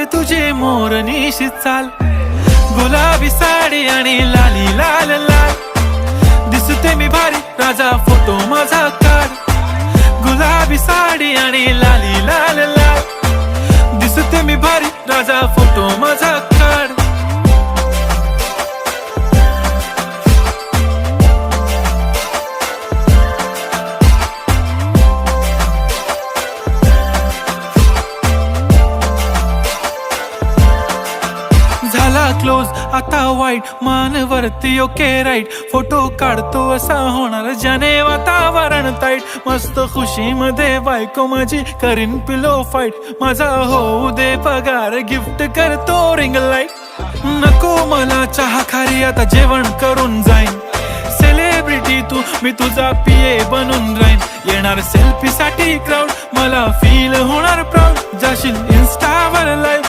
आवडते तुझे मोरनीशी चाल, गुलाबी साडी आणि लाली लाल लाल. दिसते मी भारी राजा फोटो माझा काढ, गुलाबी साडी आणि लाली लाल लाल. दिसते मी भारी राजा फोटो माझा काढ. झाला क्लोज आता वाईट, मानवरती ओके राईट. फोटो काढतो असा होणार ज्याने वातावरण ताईट. मस्त खुशी मध्ये बायको माझी करीन पिलो फाईट. माझा होऊ दे पगार, गिफ्ट करतो रिंग लाईट. नको मला चहा खारी, आता जेवण करून जाईन. सेलिब्रिटी तू, मी तुझा पिये बनून राहीन. येणार सेल्फी साठी क्राऊड, मला फील होणार प्राऊड. जाशील इन्स्टावर लाईव्ह,